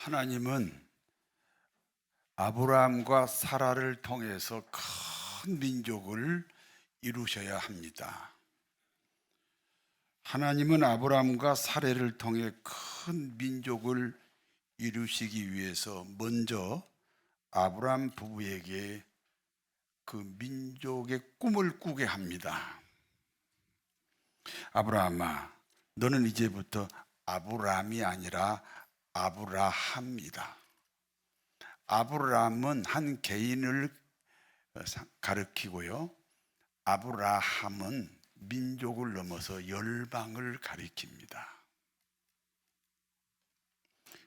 하나님은 아브라함과 사라를 통해서 큰 민족을 이루셔야 합니다. 하나님은 아브라함과 사라를 통해 큰 민족을 이루시기 위해서 먼저 아브라함 부부에게 그 민족의 꿈을 꾸게 합니다. 아브라함아, 너는 이제부터 아브라함이 아니라 아브라함이다. 아브라함은 한 개인을 가리키고요, 아브라함은 민족을 넘어서 열방을 가리킵니다.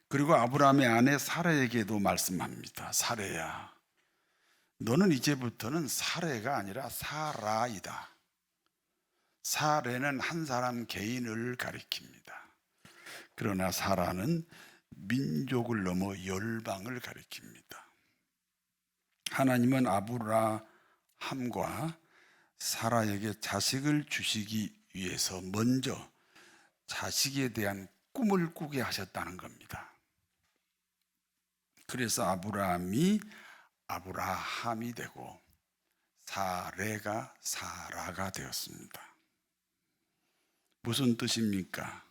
그리고 아브라함의 아내 사라에게도 말씀합니다. 사라야, 너는 이제부터는 사라가 아니라 사라이다. 사라는 한 사람 개인을 가리킵니다. 그러나 사라는 민족을 넘어 열방을 가리킵니다. 하나님은 아브라함과 사라에게 자식을 주시기 위해서 먼저 자식에 대한 꿈을 꾸게 하셨다는 겁니다. 그래서 아브라함이 되고 사라가 사라가 되었습니다. 무슨 뜻입니까?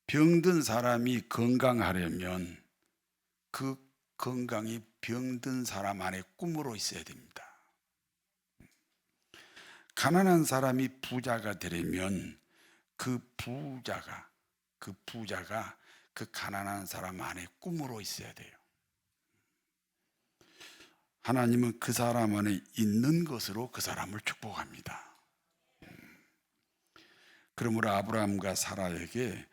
병든 사람이 건강하려면 그 건강이 병든 사람 안에 꿈으로 있어야 됩니다. 가난한 사람이 부자가 되려면 그 부자가 그 가난한 사람 안에 꿈으로 있어야 돼요. 하나님은 그 사람 안에 있는 것으로 그 사람을 축복합니다. 그러므로 아브라함과 사라에게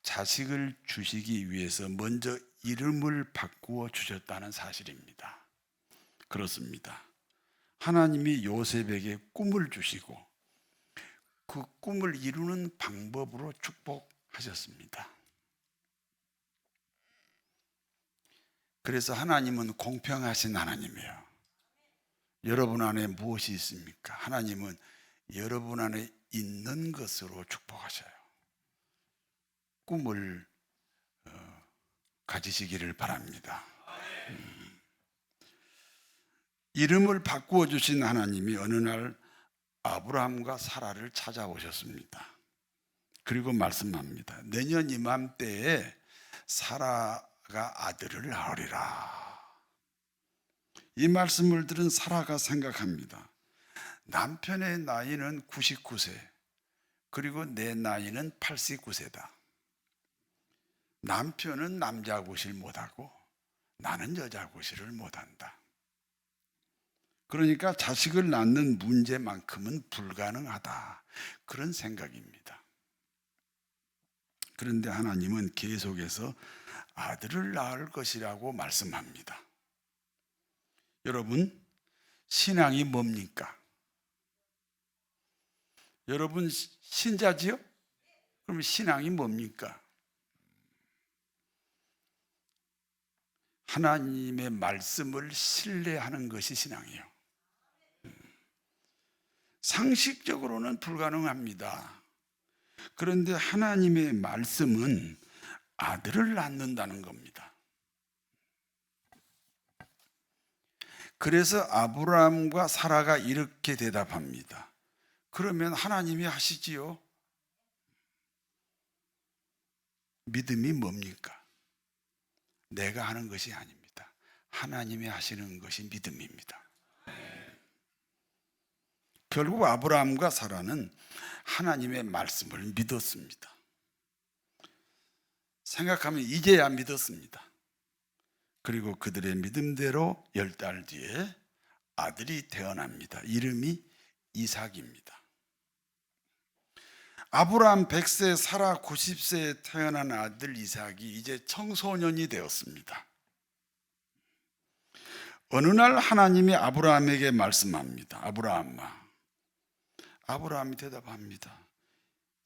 자식을 주시기 위해서 먼저 이름을 바꾸어 주셨다는 사실입니다. 그렇습니다. 하나님이 요셉에게 꿈을 주시고 그 꿈을 이루는 방법으로 축복하셨습니다. 그래서 하나님은 공평하신 하나님이에요. 여러분 안에 무엇이 있습니까? 하나님은 여러분 안에 있는 것으로 축복하셔요. 꿈을 가지시기를 바랍니다. 이름을 바꾸어 주신 하나님이 어느 날 아브라함과 사라를 찾아오셨습니다. 그리고 말씀합니다. 내년 이맘때에 사라가 아들을 낳으리라. 이 말씀을 들은 사라가 생각합니다. 남편의 나이는 99세, 그리고 내 나이는 89세다. 남편은 남자 구실 못하고 나는 여자 구실을 못한다. 그러니까 자식을 낳는 문제만큼은 불가능하다. 그런 생각입니다. 그런데 하나님은 계속해서 아들을 낳을 것이라고 말씀합니다. 여러분, 신앙이 뭡니까? 여러분 신자지요? 그럼 신앙이 뭡니까? 하나님의 말씀을 신뢰하는 것이 신앙이에요. 상식적으로는 불가능합니다. 그런데 하나님의 말씀은 아들을 낳는다는 겁니다. 그래서 아브라함과 사라가 이렇게 대답합니다. 그러면 하나님이 하시지요? 믿음이 뭡니까? 내가 하는 것이 아닙니다. 하나님이 하시는 것이 믿음입니다. 결국 아브라함과 사라는 하나님의 말씀을 믿었습니다. 생각하면 이제야 믿었습니다. 그리고 그들의 믿음대로 10달 뒤에 아들이 태어납니다. 이름이 이삭입니다. 아브라함 100세, 사라 90세에 태어난 아들 이삭이 이제 청소년이 되었습니다. 어느 날 하나님이 아브라함에게 말씀합니다. 아브라함아. 아브라함이 대답합니다.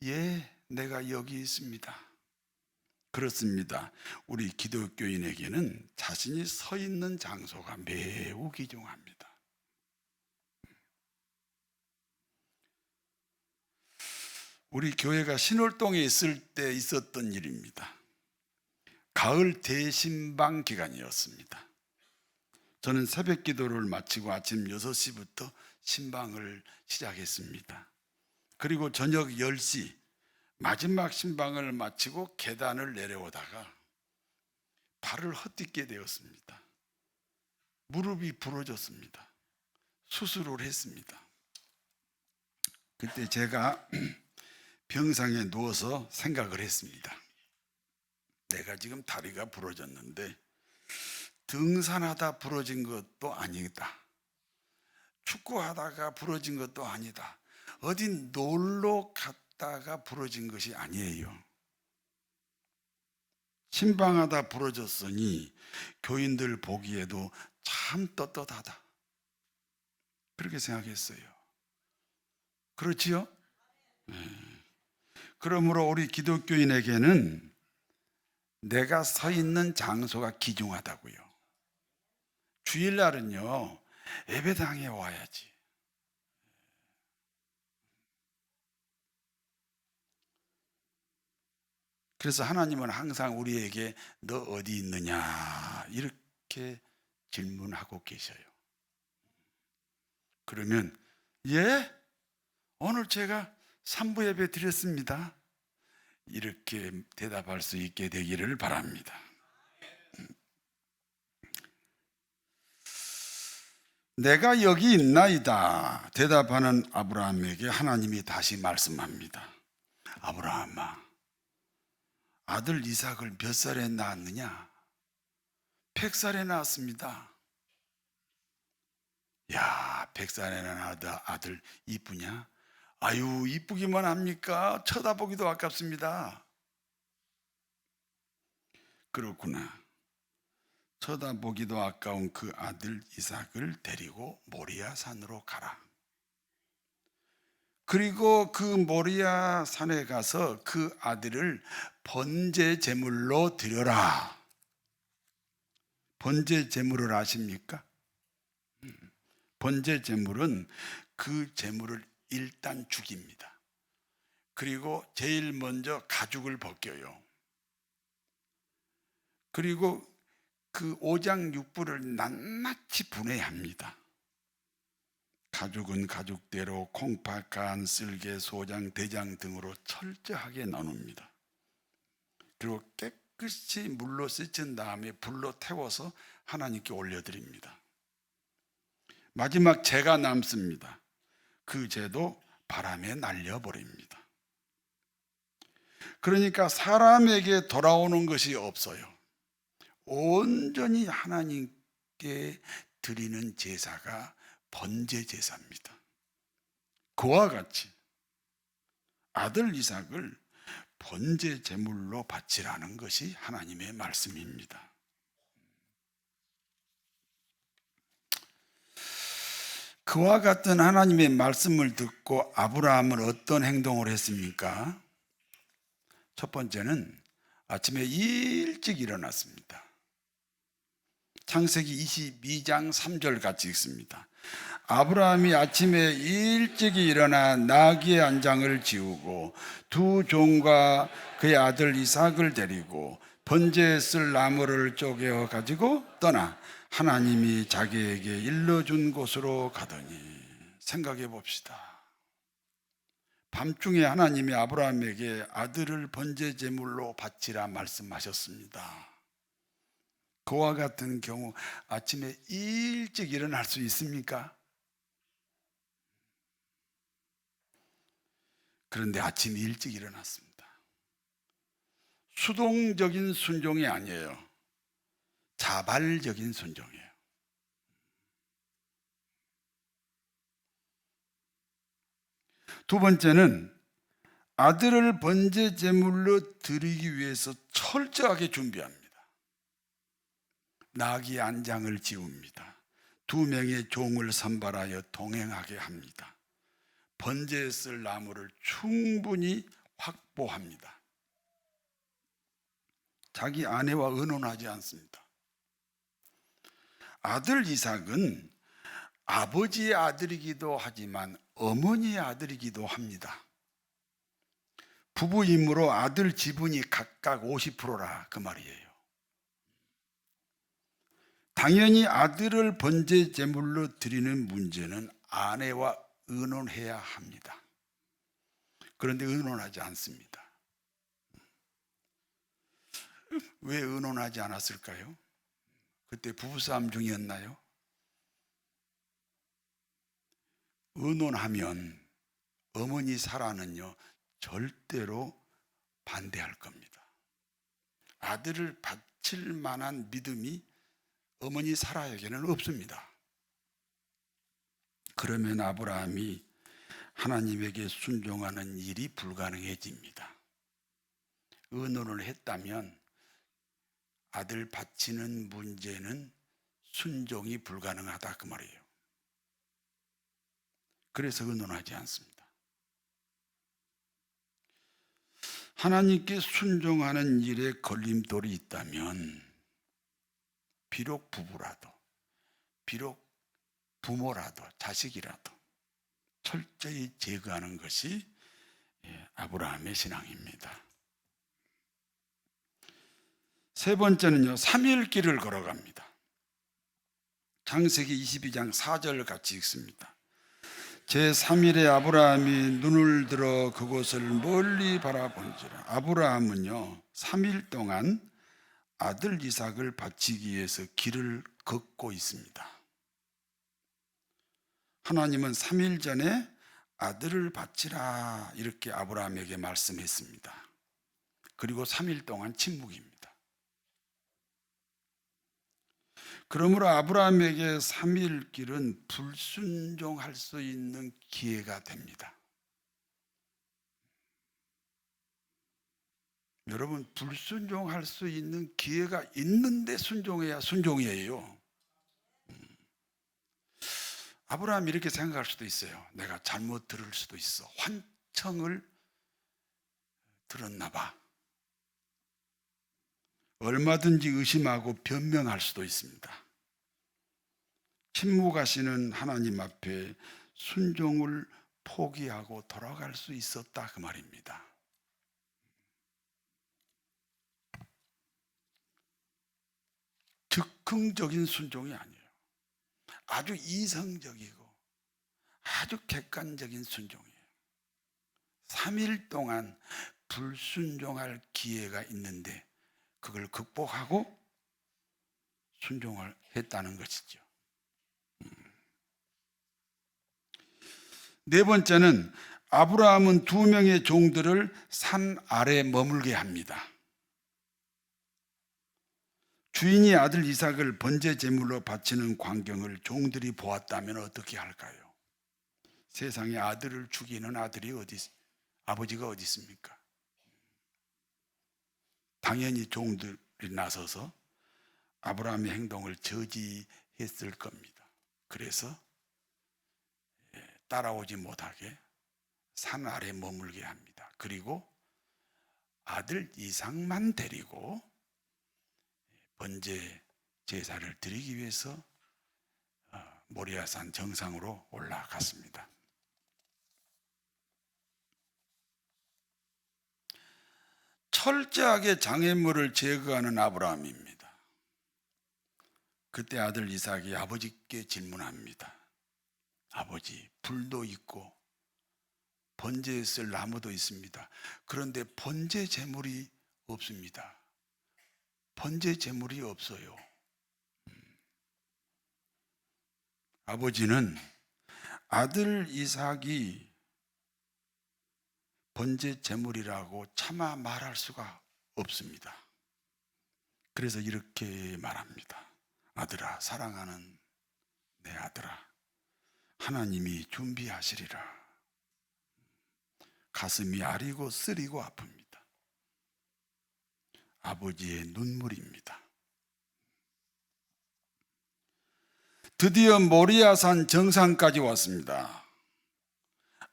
예, 내가 여기 있습니다. 그렇습니다. 우리 기독교인에게는 자신이 서 있는 장소가 매우 귀중합니다. 우리 교회가 신월동에 있을 때 있었던 일입니다. 가을 대신방 기간이었습니다. 저는 새벽 기도를 마치고 아침 6시부터 신방을 시작했습니다. 그리고 저녁 10시 마지막 신방을 마치고 계단을 내려오다가 발을 헛디게 되었습니다. 무릎이 부러졌습니다. 수술을 했습니다. 그때 제가 병상에 누워서 생각을 했습니다. 내가 지금 다리가 부러졌는데 등산하다 부러진 것도 아니다. 축구하다가 부러진 것도 아니다. 어디 놀러 갔다가 부러진 것이 아니에요. 신방하다 부러졌으니 교인들 보기에도 참 떳떳하다. 그렇게 생각했어요. 그렇지요? 그러므로 우리 기독교인에게는 내가 서 있는 장소가 귀중하다고요. 주일날은요, 예배당에 와야지. 그래서 하나님은 항상 우리에게 너 어디 있느냐 이렇게 질문하고 계셔요. 그러면 예? 오늘 제가 3부 예배 드렸습니다. 이렇게 대답할 수 있게 되기를 바랍니다. 내가 여기 있나이다 대답하는 아브라함에게 하나님이 다시 말씀합니다. 아브라함아, 아들 이삭을 몇 살에 낳았느냐? 100살에 낳았습니다. 야, 100살에 낳은 아들 이쁘냐? 아유, 이쁘기만 합니까? 쳐다보기도 아깝습니다. 그렇구나. 쳐다보기도 아까운 그 아들 이삭을 데리고 모리아 산으로 가라. 그리고 그 모리아 산에 가서 그 아들을 번제 제물로 드려라. 번제 제물을 아십니까? 번제 제물은 그 제물을 일단 죽입니다. 그리고 제일 먼저 가죽을 벗겨요. 그리고 그 오장육부를 낱낱이 분해합니다. 가죽은 가죽대로 콩팥, 간, 쓸개, 소장, 대장 등으로 철저하게 나눕니다. 그리고 깨끗이 물로 씻은 다음에 불로 태워서 하나님께 올려드립니다. 마지막 제가 남습니다. 그 제도 바람에 날려버립니다. 그러니까 사람에게 돌아오는 것이 없어요. 온전히 하나님께 드리는 제사가 번제 제사입니다. 그와 같이 아들 이삭을 번제 제물로 바치라는 것이 하나님의 말씀입니다. 그와 같은 하나님의 말씀을 듣고 아브라함은 어떤 행동을 했습니까? 첫 번째는 아침에 일찍 일어났습니다. 창세기 22장 3절 같이 읽습니다. 아브라함이 아침에 일찍이 일어나 나귀의 안장을 지우고 두 종과 그의 아들 이삭을 데리고 번제에 쓸 나무를 쪼개어 가지고 떠나 하나님이 자기에게 일러준 곳으로 가더니. 생각해 봅시다. 밤중에 하나님이 아브라함에게 아들을 번제 제물로 바치라 말씀하셨습니다. 그와 같은 경우 아침에 일찍 일어날 수 있습니까? 그런데 아침 일찍 일어났습니다. 수동적인 순종이 아니에요. 자발적인 순종이에요. 두 번째는 아들을 번제 제물로 드리기 위해서 철저하게 준비합니다. 나귀 안장을 지웁니다. 2명의 종을 선발하여 동행하게 합니다. 번제에 쓸 나무를 충분히 확보합니다. 자기 아내와 의논하지 않습니다. 아들 이삭은 아버지의 아들이기도 하지만 어머니의 아들이기도 합니다. 부부이므로 아들 지분이 각각 50%라 그 말이에요. 당연히 아들을 번제 제물로 드리는 문제는 아내와 의논해야 합니다. 그런데 의논하지 않습니다. 왜 의논하지 않았을까요? 그때 부부싸움 중이었나요? 의논하면 어머니 사라는요 절대로 반대할 겁니다. 아들을 바칠 만한 믿음이 어머니 사라에게는 없습니다. 그러면 아브라함이 하나님에게 순종하는 일이 불가능해집니다. 의논을 했다면 아들 바치는 문제는 순종이 불가능하다 그 말이에요. 그래서 의논하지 않습니다. 하나님께 순종하는 일에 걸림돌이 있다면 비록 부부라도, 비록 부모라도, 자식이라도 철저히 제거하는 것이 아브라함의 신앙입니다. 세 번째는요, 3일 길을 걸어갑니다. 창세기 22장 4절 같이 읽습니다. 제3일에 아브라함이 눈을 들어 그곳을 멀리 바라본지라. 아브라함은요 3일 동안 아들 이삭을 바치기 위해서 길을 걷고 있습니다. 하나님은 3일 전에 아들을 바치라 이렇게 아브라함에게 말씀했습니다. 그리고 3일 동안 침묵입니다. 그러므로 아브라함에게 3일 길은 불순종할 수 있는 기회가 됩니다. 여러분, 불순종할 수 있는 기회가 있는데 순종해야 순종이에요. 아브라함이 이렇게 생각할 수도 있어요. 내가 잘못 들을 수도 있어. 환청을 들었나 봐. 얼마든지 의심하고 변명할 수도 있습니다. 침묵하시는 하나님 앞에 순종을 포기하고 돌아갈 수 있었다 그 말입니다. 즉흥적인 순종이 아니에요. 아주 이성적이고 아주 객관적인 순종이에요. 3일 동안 불순종할 기회가 있는데 그걸 극복하고 순종을 했다는 것이죠. 네 번째는 아브라함은 2명의 종들을 산 아래 머물게 합니다. 주인이 아들 이삭을 번제 제물로 바치는 광경을 종들이 보았다면 어떻게 할까요? 세상에 아들을 죽이는 아버지가 어디 있습니까? 당연히 종들이 나서서 아브라함의 행동을 저지했을 겁니다. 그래서 따라오지 못하게 산 아래 머물게 합니다. 그리고 아들 이삭만 데리고 번제 제사를 드리기 위해서 모리아산 정상으로 올라갔습니다. 철저하게 장애물을 제거하는 아브라함입니다. 그때 아들 이삭이 아버지께 질문합니다. 아버지, 불도 있고 번제에 쓸 나무도 있습니다. 그런데 번제 제물이 없습니다. 번제 제물이 없어요. 아버지는 아들 이삭이 번제 제물이라고 차마 말할 수가 없습니다. 그래서 이렇게 말합니다. 아들아, 사랑하는 내 아들아, 하나님이 준비하시리라. 가슴이 아리고 쓰리고 아픕니다. 아버지의 눈물입니다. 드디어 모리아산 정상까지 왔습니다.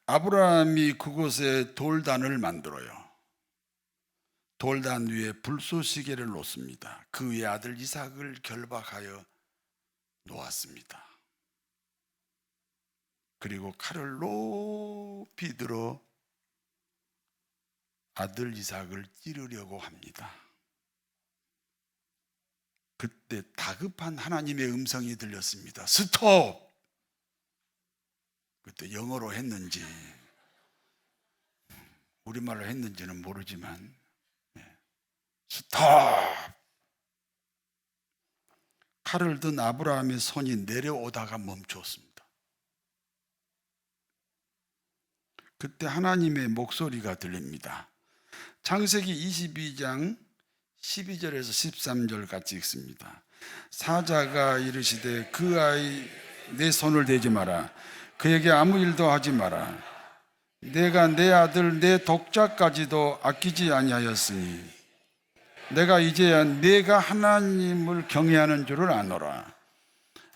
아브라함이 그곳에 돌단을 만들어요. 돌단 위에 불쏘시개를 놓습니다. 그 위에 아들 이삭을 결박하여 놓았습니다. 그리고 칼을 높이 들어 아들 이삭을 찌르려고 합니다. 그때 다급한 하나님의 음성이 들렸습니다. 스톱! 그때 영어로 했는지 우리말로 했는지는 모르지만 스톱! 칼을 든 아브라함의 손이 내려오다가 멈추었습니다. 그때 하나님의 목소리가 들립니다. 창세기 22장 12절에서 13절 같이 읽습니다. 사자가 이르시되 그 아이 내 손을 대지 마라. 그에게 아무 일도 하지 마라. 내가 내 아들 내 독자까지도 아끼지 아니하였으니 내가 이제야 내가 하나님을 경외하는 줄을 아노라.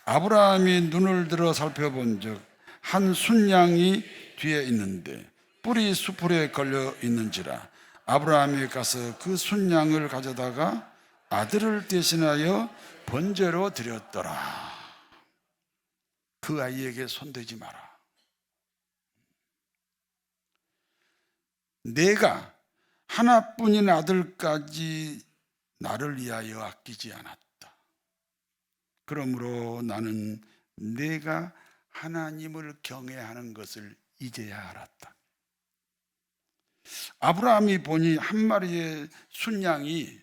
아브라함이 눈을 들어 살펴본 적 한 순양이 뒤에 있는데 뿔이 수풀에 걸려 있는지라. 아브라함이 가서 그 순양을 가져다가 아들을 대신하여 번제로 드렸더라. 그 아이에게 손대지 마라. 내가 하나뿐인 아들까지 나를 위하여 아끼지 않았다. 그러므로 나는 내가 하나님을 경외하는 것을 이제야 알았다. 아브라함이 보니 한 마리의 순양이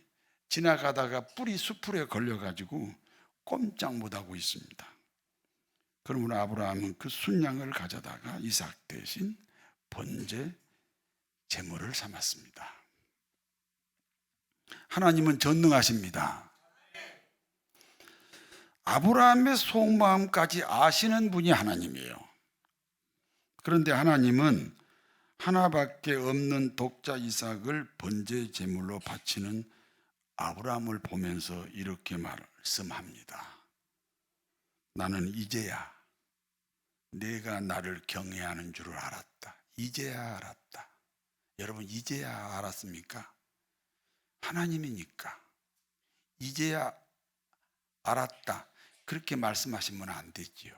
지나가다가 뿔이 수풀에 걸려가지고 꼼짝 못하고 있습니다. 그러므로 아브라함은 그 순양을 가져다가 이삭 대신 번제 제물을 삼았습니다. 하나님은 전능하십니다. 아브라함의 속마음까지 아시는 분이 하나님이에요. 그런데 하나님은 하나밖에 없는 독자 이삭을 번제 제물로 바치는 아브라함을 보면서 이렇게 말씀합니다. 나는 이제야 내가 나를 경외하는 줄을 알았다. 이제야 알았다. 여러분, 이제야 알았습니까? 하나님이니까 이제야 알았다, 그렇게 말씀하시면 안 되지요.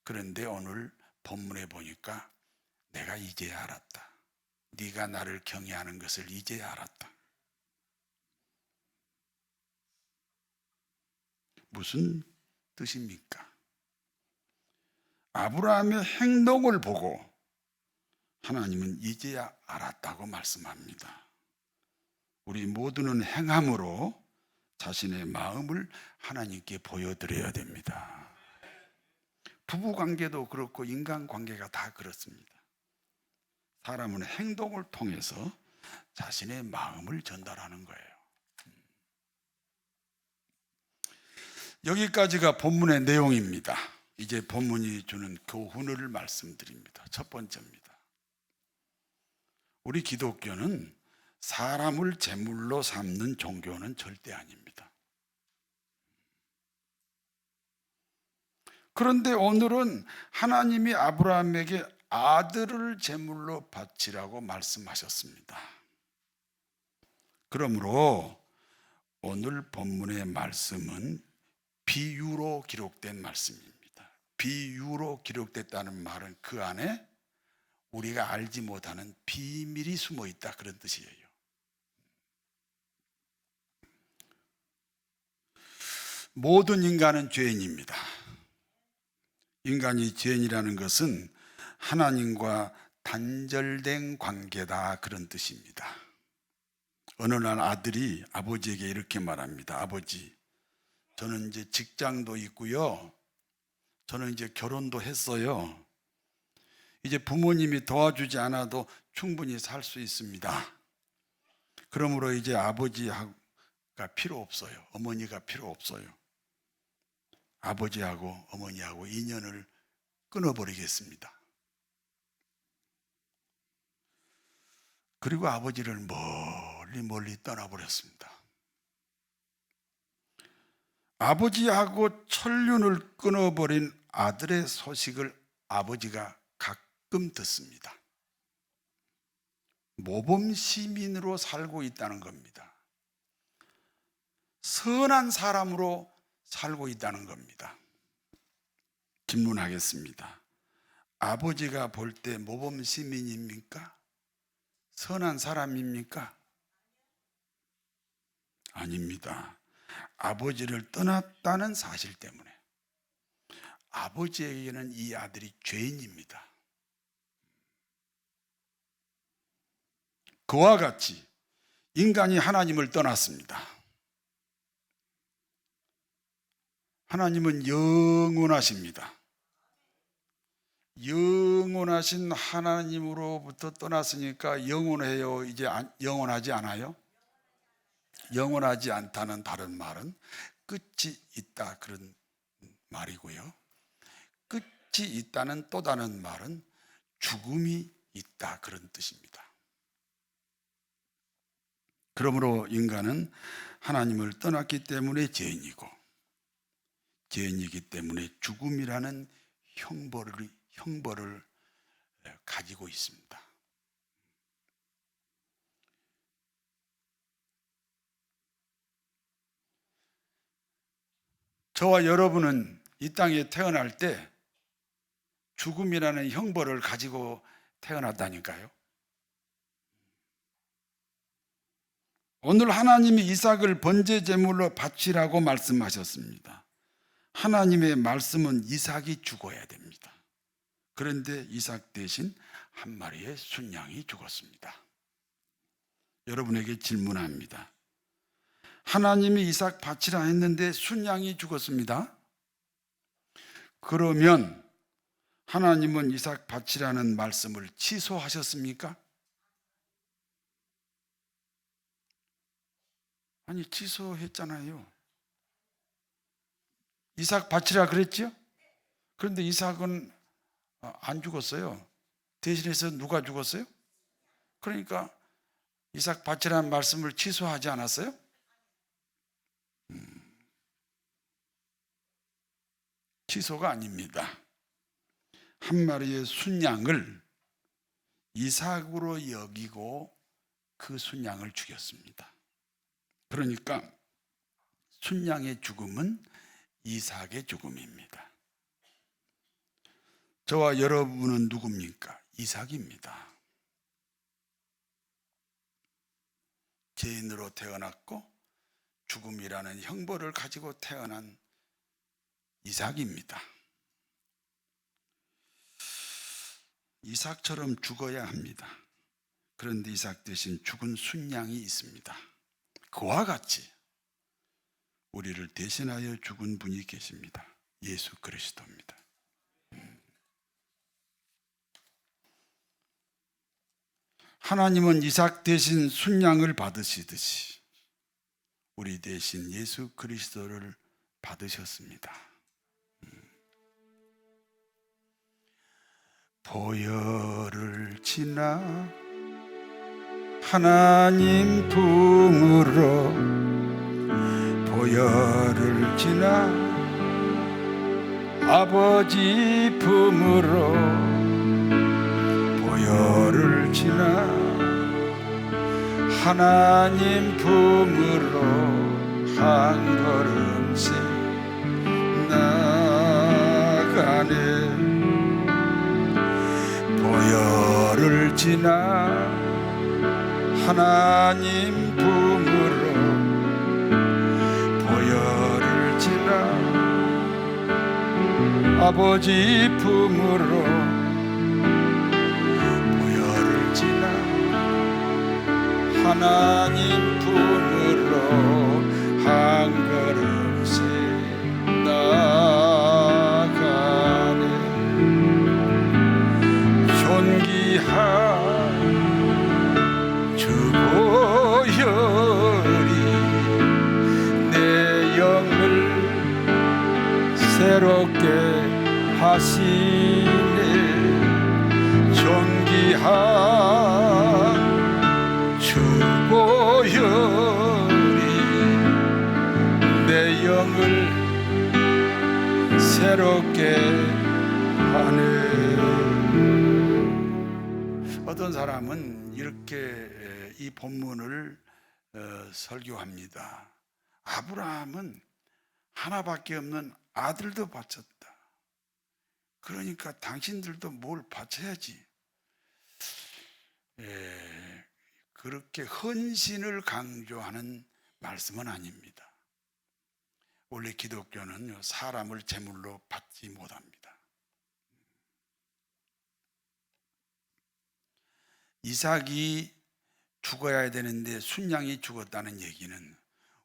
그런데 오늘 본문에 보니까 내가 이제야 알았다. 네가 나를 경외하는 것을 이제야 알았다. 무슨 뜻입니까? 아브라함의 행동을 보고 하나님은 이제야 알았다고 말씀합니다. 우리 모두는 행함으로 자신의 마음을 하나님께 보여드려야 됩니다. 부부관계도 그렇고 인간관계가 다 그렇습니다. 사람은 행동을 통해서 자신의 마음을 전달하는 거예요. 여기까지가 본문의 내용입니다. 이제 본문이 주는 교훈을 말씀드립니다. 첫 번째입니다. 우리 기독교는 사람을 제물로 삼는 종교는 절대 아닙니다. 그런데 오늘은 하나님이 아브라함에게 아들을 제물로 바치라고 말씀하셨습니다. 그러므로 오늘 본문의 말씀은 비유로 기록된 말씀입니다. 비유로 기록됐다는 말은 그 안에 우리가 알지 못하는 비밀이 숨어 있다, 그런 뜻이에요. 모든 인간은 죄인입니다. 인간이 죄인이라는 것은 하나님과 단절된 관계다, 그런 뜻입니다. 어느 날 아들이 아버지에게 이렇게 말합니다. 아버지, 저는 이제 직장도 있고요. 저는 이제 결혼도 했어요. 이제 부모님이 도와주지 않아도 충분히 살 수 있습니다. 그러므로 이제 아버지가 필요 없어요. 어머니가 필요 없어요. 아버지하고 어머니하고 인연을 끊어버리겠습니다. 그리고 아버지를 멀리 떠나버렸습니다. 아버지하고 천륜을 끊어버린 아들의 소식을 아버지가 가끔 듣습니다. 모범 시민으로 살고 있다는 겁니다. 선한 사람으로 살고 있다는 겁니다. 질문하겠습니다. 아버지가 볼 때 모범 시민입니까? 선한 사람입니까? 아닙니다. 아버지를 떠났다는 사실 때문에 아버지에게는 이 아들이 죄인입니다. 그와 같이 인간이 하나님을 떠났습니다. 하나님은 영원하십니다. 영원하신 하나님으로부터 떠났으니까 영원해요. 이제 영원하지 않아요? 영원하지 않다는 다른 말은 끝이 있다 그런 말이고요. 끝이 있다는 또 다른 말은 죽음이 있다 그런 뜻입니다. 그러므로 인간은 하나님을 떠났기 때문에 죄인이고, 죄인이기 때문에 죽음이라는 형벌을 가지고 있습니다. 저와 여러분은 이 땅에 태어날 때 죽음이라는 형벌을 가지고 태어났다니까요. 오늘 하나님이 이삭을 번제 제물로 바치라고 말씀하셨습니다. 하나님의 말씀은 이삭이 죽어야 됩니다. 그런데 이삭 대신 한 마리의 순양이 죽었습니다. 여러분에게 질문합니다. 하나님이 이삭 바치라 했는데 순양이 죽었습니다. 그러면 하나님은 이삭 바치라는 말씀을 취소하셨습니까? 아니, 취소했잖아요. 이삭 바치라 그랬죠? 그런데 이삭은 안 죽었어요. 대신해서 누가 죽었어요? 그러니까 이삭 바치라는 말씀을 취소하지 않았어요? 취소가 아닙니다. 한 마리의 순양을 이삭으로 여기고 그 순양을 죽였습니다. 그러니까 순양의 죽음은 이삭의 죽음입니다. 저와 여러분은 누굽니까? 이삭입니다. 죄인으로 태어났고 죽음이라는 형벌을 가지고 태어난 이삭입니다. 이삭처럼 죽어야 합니다. 그런데 이삭 대신 죽은 순양이 있습니다. 그와 같이 우리를 대신하여 죽은 분이 계십니다. 예수 그리스도입니다. 하나님은 이삭 대신 순양을 받으시듯이 우리 대신 예수 그리스도를 받으셨습니다. 보혈을 지나 하나님 품으로, 보혈을 지나 아버지 품으로, 보혈을 지나 하나님 품으로 한 걸음씩 나가네. 보혈을 지나 하나님 품으로, 보혈을 지나 아버지 품으로, 보혈을 지나 하나님 품으로 한 걸음씩 나가네. 존귀한 주 보혈이 내 영을 새롭게 하시네. 존귀한 주 보혈이 내 영을 새롭게 하네. 어떤 사람은 이렇게 이 본문을 설교합니다. 아브라함은 하나밖에 없는 아들도 바쳤다. 그러니까 당신들도 뭘 바쳐야지. 그렇게 헌신을 강조하는 말씀은 아닙니다. 원래 기독교는 사람을 제물로 받지 못합니다. 이삭이 죽어야 되는데 순양이 죽었다는 얘기는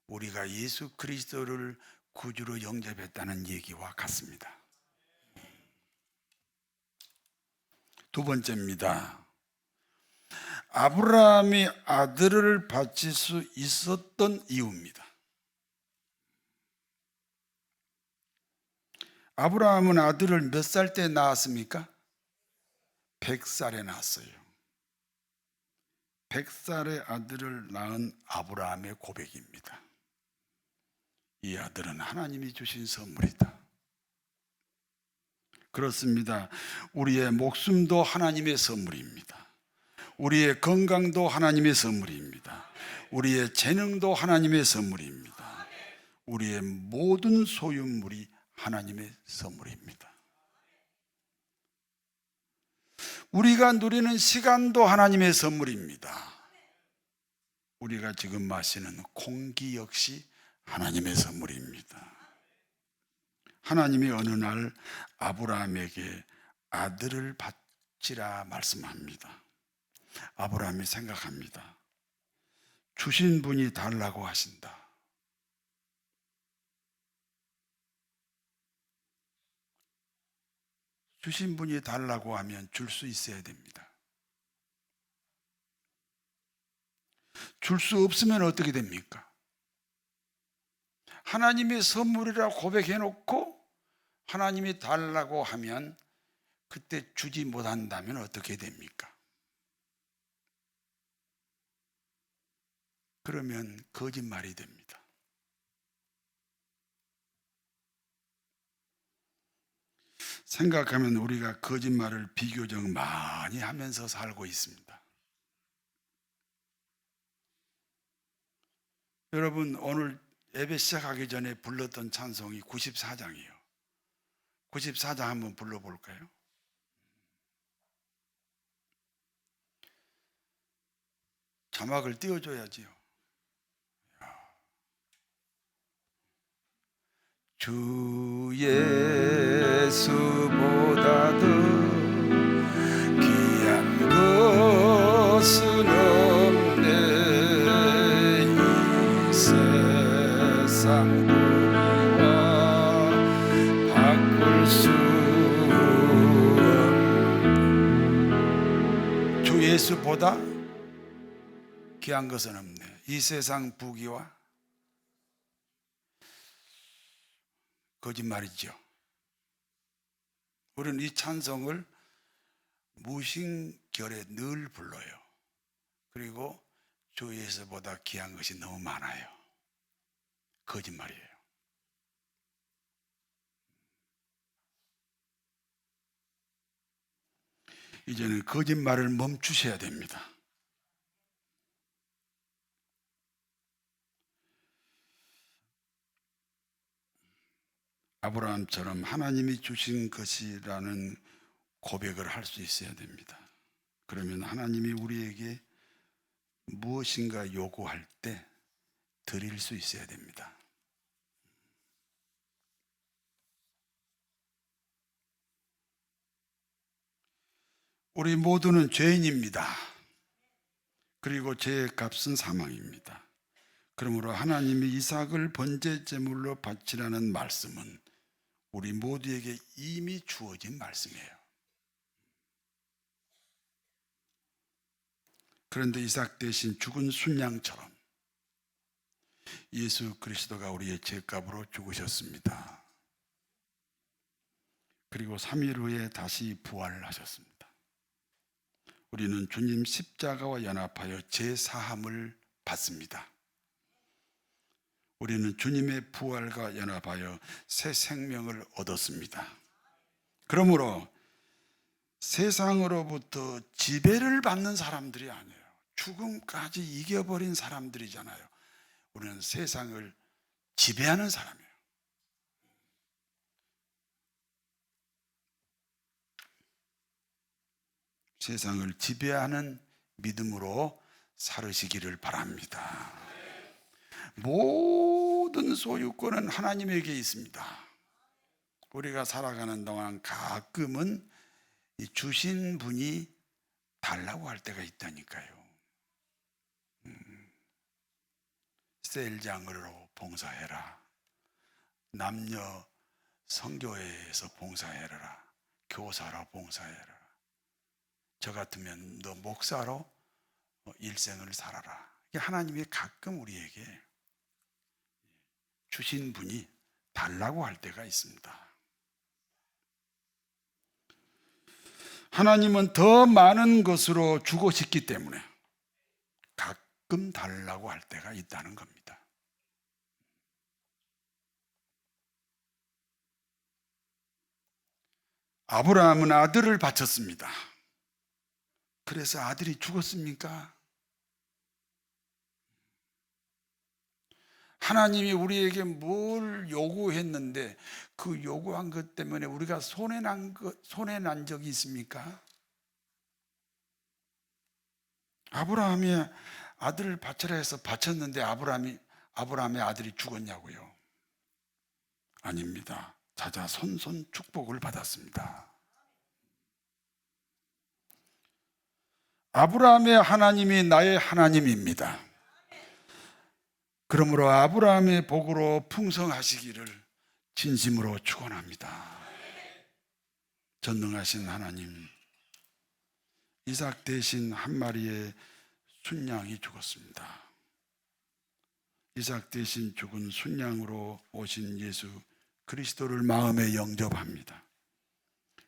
우리가 예수 그리스도를 구주로 영접했다는 얘기와 같습니다. 두 번째입니다. 아브라함이 아들을 바칠 수 있었던 이유입니다. 아브라함은 아들을 몇 살 때 낳았습니까? 100살에 낳았어요. 100살의 아들을 낳은 아브라함의 고백입니다. 이 아들은 하나님이 주신 선물이다. 그렇습니다. 우리의 목숨도 하나님의 선물입니다. 우리의 건강도 하나님의 선물입니다. 우리의 재능도 하나님의 선물입니다. 우리의 모든 소유물이 하나님의 선물입니다. 우리가 누리는 시간도 하나님의 선물입니다. 우리가 지금 마시는 공기 역시 하나님의 선물입니다. 하나님이 어느 날 아브라함에게 아들을 바치라 말씀합니다. 아브라함이 생각합니다. 주신 분이 달라고 하신다. 주신 분이 달라고 하면 줄 수 있어야 됩니다. 줄 수 없으면 어떻게 됩니까? 하나님의 선물이라 고백해놓고 하나님이 달라고 하면 그때 주지 못한다면 어떻게 됩니까? 그러면 거짓말이 됩니다. 생각하면 우리가 거짓말을 비교적 많이 하면서 살고 있습니다. 여러분, 오늘 예배 시작하기 전에 불렀던 찬송이 94장이에요. 94장 한번 불러볼까요? 자막을 띄워줘야지요. 주 예수보다 더 귀한 것은 없네. 이 세상 보기와 바꿀 수 없네. 주 예수보다 귀한 것은 없네. 이 세상 부귀와 거짓말이죠. 우리는 이 찬송을 무심결에 늘 불러요. 그리고 주 예수보다 귀한 것이 너무 많아요. 거짓말이에요. 이제는 거짓말을 멈추셔야 됩니다. 아브라함처럼 하나님이 주신 것이라는 고백을 할 수 있어야 됩니다. 그러면 하나님이 우리에게 무엇인가 요구할 때 드릴 수 있어야 됩니다. 우리 모두는 죄인입니다. 그리고 죄의 값은 사망입니다. 그러므로 하나님이 이삭을 번제 제물로 바치라는 말씀은 우리 모두에게 이미 주어진 말씀이에요. 그런데 이삭 대신 죽은 순양처럼 예수 그리스도가 우리의 죄값으로 죽으셨습니다. 그리고 3일 후에 다시 부활하셨습니다. 우리는 주님 십자가와 연합하여 죄 사함을 받습니다. 우리는 주님의 부활과 연합하여 새 생명을 얻었습니다. 그러므로 세상으로부터 지배를 받는 사람들이 아니에요. 죽음까지 이겨버린 사람들이잖아요. 우리는 세상을 지배하는 사람이에요. 세상을 지배하는 믿음으로 살으시기를 바랍니다. 모든 소유권은 하나님에게 있습니다. 우리가 살아가는 동안 가끔은 이 주신 분이 달라고 할 때가 있다니까요. 셀장으로 봉사해라. 남녀 성교회에서 봉사해라. 교사로 봉사해라. 저 같으면 너 목사로 일생을 살아라. 이게 하나님이 가끔 우리에게 주신 분이 달라고 할 때가 있습니다. 하나님은 더 많은 것으로 주고 싶기 때문에 가끔 달라고 할 때가 있다는 겁니다. 아브라함은 아들을 바쳤습니다. 그래서 아들이 죽었습니까? 하나님이 우리에게 뭘 요구했는데 그 요구한 것 때문에 우리가 손해난 적이 있습니까? 아브라함이 아들을 바쳐라 해서 바쳤는데 아브라함의 아들이 죽었냐고요? 아닙니다. 자자 손손 축복을 받았습니다. 아브라함의 하나님이 나의 하나님입니다. 그러므로 아브라함의 복으로 풍성하시기를 진심으로 축원합니다. 전능하신 하나님, 이삭 대신 한 마리의 순양이 죽었습니다. 이삭 대신 죽은 순양으로 오신 예수 그리스도를 마음에 영접합니다.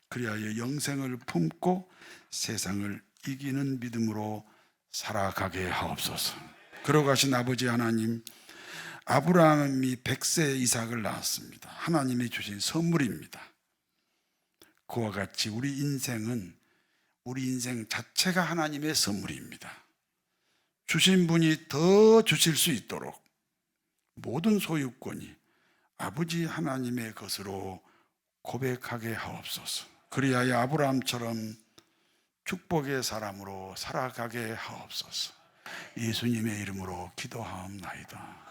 그리하여 영생을 품고 세상을 이기는 믿음으로 살아가게 하옵소서. 걸어가신 아버지 하나님, 아브라함이 100세 이삭을 낳았습니다. 하나님이 주신 선물입니다. 그와 같이 우리 인생 자체가 하나님의 선물입니다. 주신 분이 더 주실 수 있도록 모든 소유권이 아버지 하나님의 것으로 고백하게 하옵소서. 그리하여 아브라함처럼 축복의 사람으로 살아가게 하옵소서. 예수님의 이름으로 기도하옵나이다.